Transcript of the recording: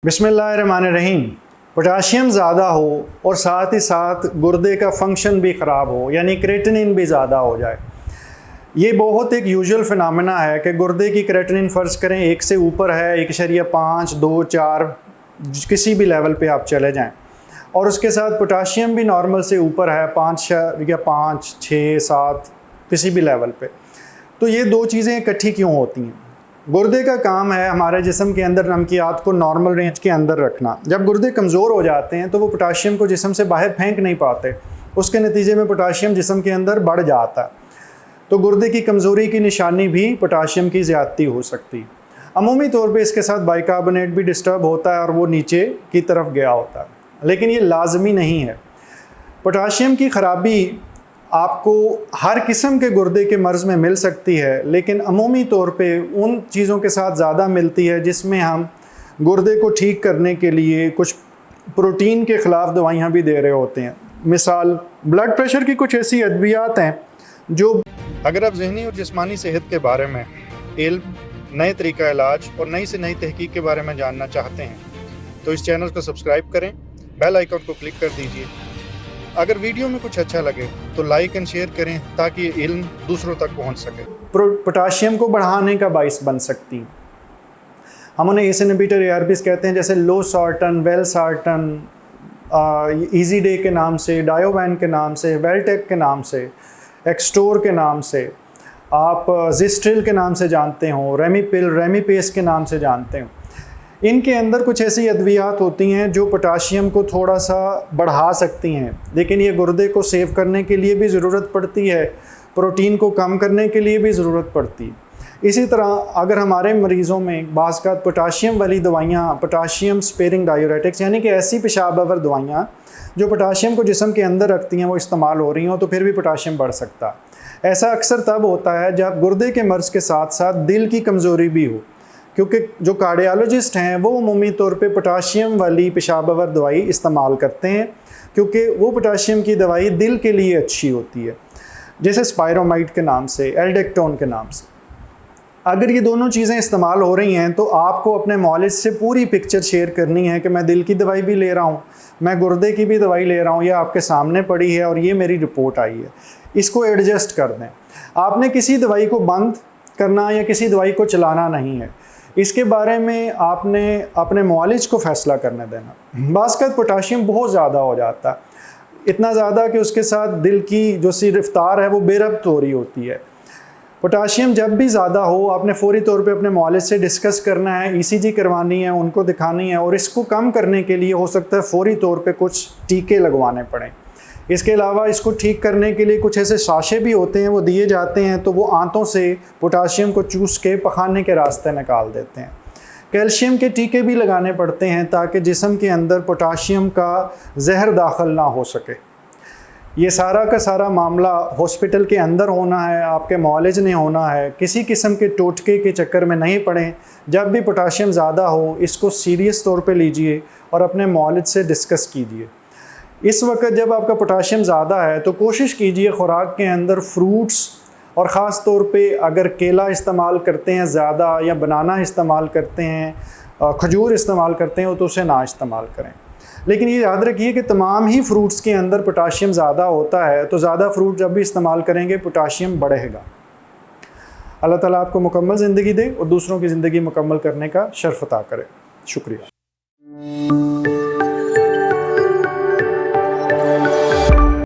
बिस्मिल्लाहिर्रहमानिर्रहीम। पोटाशियम ज़्यादा हो और साथ ही साथ गुर्दे का फंक्शन भी ख़राब हो, यानी क्रेटिनिन भी ज़्यादा हो जाए, ये बहुत एक यूजुअल फिनोमेना है कि गुर्दे की क्रेटिनिन फ़र्ज़ करें 1 से ऊपर है, 1.5, 2, 4 किसी भी लेवल पे आप चले जाएं, और उसके साथ पोटाशियम भी नॉर्मल से ऊपर है 5 या 5, 6, 7 किसी भी लेवल पे। तो ये दो चीज़ें इकट्ठी क्यों होती हैं? गुर्दे का काम है हमारे जिस्म के अंदर नमकियात को नॉर्मल रेंज के अंदर रखना। जब गुर्दे कमज़ोर हो जाते हैं तो वो पोटाशियम को जिस्म से बाहर फेंक नहीं पाते, उसके नतीजे में पोटाशियम जिस्म के अंदर बढ़ जाता है। तो गुर्दे की कमज़ोरी की निशानी भी पोटाशियम की ज़्यादती हो सकती है। अमूमी तौर पे इसके साथ बाइकार्बोनेट भी डिस्टर्ब होता है और वो नीचे की तरफ गया होता है, लेकिन ये लाजमी नहीं है। पोटाशियम की ख़राबी आपको हर किस्म के गुर्दे के मर्ज़ में मिल सकती है, लेकिन अमूमी तौर पे उन चीज़ों के साथ ज़्यादा मिलती है जिसमें हम गुर्दे को ठीक करने के लिए कुछ प्रोटीन के ख़िलाफ़ दवाइयाँ भी दे रहे होते हैं। मिसाल, ब्लड प्रेशर की कुछ ऐसी अद्वियात हैं जो, अगर आप ज़हनी और जिस्मानी सेहत के बारे में इल्म, नए तरीका इलाज और नई से नई तहकीक के बारे में जानना चाहते हैं तो इस चैनल को सब्सक्राइब करें, बेल आइकन को क्लिक कर दीजिए। अगर वीडियो में कुछ अच्छा लगे तो लाइक एंड शेयर करें ताकि ये इल्म दूसरों तक पहुंच सके। पोटाशियम को बढ़ाने का बाइस बन सकती हैं। हम उन्हें एस इनहिबिटर ARBs कहते हैं, जैसे लो सार्टन, वेल सार्टन, ईजी डे के नाम से, डायोवैन के नाम से, वेलटेक के नाम से, एक्सटोर के नाम से, आप जिस्ट्रिल के नाम से जानते हो, रेमीपिल, रेमीपेस के नाम से जानते हो। इनके अंदर कुछ ऐसी अद्वियात होती हैं जो पोटाशियम को थोड़ा सा बढ़ा सकती हैं, लेकिन ये गुर्दे को सेव करने के लिए भी ज़रूरत पड़ती है, प्रोटीन को कम करने के लिए भी ज़रूरत पड़ती है। इसी तरह अगर हमारे मरीज़ों में बाज़ का पोटाशियम वाली दवाइयाँ, पोटाशियम स्पेयरिंग डायूरेटिक्स, यानी कि ऐसी पेशाब आवर दवाइयाँ जो पोटाशियम को जिस्म के अंदर रखती हैं, वो इस्तेमाल हो रही हों, तो फिर भी पोटाशियम बढ़ सकता है। ऐसा अक्सर तब होता है जब गुर्दे के मर्ज़ के साथ साथ दिल की कमज़ोरी भी हो, क्योंकि जो कार्डियोलॉजिस्ट हैं वो अमूमी तौर पे पोटाशियम वाली पेशाब आवर दवाई इस्तेमाल करते हैं, क्योंकि वो पोटाशियम की दवाई दिल के लिए अच्छी होती है, जैसे स्पायरोमाइड के नाम से, एल्डेक्टोन के नाम से। अगर ये दोनों चीज़ें इस्तेमाल हो रही हैं तो आपको अपने मौलिज से पूरी पिक्चर शेयर करनी है कि मैं दिल की दवाई भी ले रहा हूँ, मैं गुर्दे की भी दवाई ले रहा हूँ, ये आपके सामने पड़ी है और ये मेरी रिपोर्ट आई है, इसको एडजस्ट कर दें। आपने किसी दवाई को बंद करना या किसी दवाई को चलाना नहीं है, इसके बारे में आपने अपने मुआलिज को फ़ैसला करने देना। बाज़ का पोटाशियम बहुत ज़्यादा हो जाता है, इतना ज़्यादा कि उसके साथ दिल की जो सी रफ्तार है वो बेरब्त हो रही होती है। पोटाशियम जब भी ज़्यादा हो, आपने फ़ौरी तौर पे अपने मुआलिज से डिस्कस करना है, ECG करवानी है, उनको दिखानी है, और इसको कम करने के लिए हो सकता है फ़ौरी तौर पे कुछ टीके लगवाने पड़ें। इसके अलावा इसको ठीक करने के लिए कुछ ऐसे साशे भी होते हैं, वो दिए जाते हैं, तो वो आंतों से पोटाशियम को चूस के पखाने के रास्ते निकाल देते हैं। कैल्शियम के टीके भी लगाने पड़ते हैं ताकि जिस्म के अंदर पोटाशियम का जहर दाखिल ना हो सके। ये सारा का सारा मामला हॉस्पिटल के अंदर होना है, आपके मुआलिज ने होना है, किसी किस्म के टोटके के चक्कर में नहीं पड़ें। जब भी पोटाशियम ज़्यादा हो, इसको सीरियस तौर पे लीजिए और अपने मुआलिज से डिस्कस कीजिए। इस वक्त जब आपका पोटाशियम ज़्यादा है तो कोशिश कीजिए खुराक के अंदर फ्रूट्स, और ख़ास तौर पे अगर केला इस्तेमाल करते हैं ज़्यादा या बनाना इस्तेमाल करते हैं, खजूर इस्तेमाल करते हैं, तो उसे ना इस्तेमाल करें। लेकिन ये याद रखिए कि तमाम ही फ्रूट्स के अंदर पोटाशियम ज़्यादा होता है, तो ज़्यादा फ्रूट जब भी इस्तेमाल करेंगे पोटाशियम बढ़ेगा। अल्लाह ताला आपको मुकम्मल ज़िंदगी दे और दूसरों की ज़िंदगी मुकम्मल करने का शर्फ अता करे। शुक्रिया।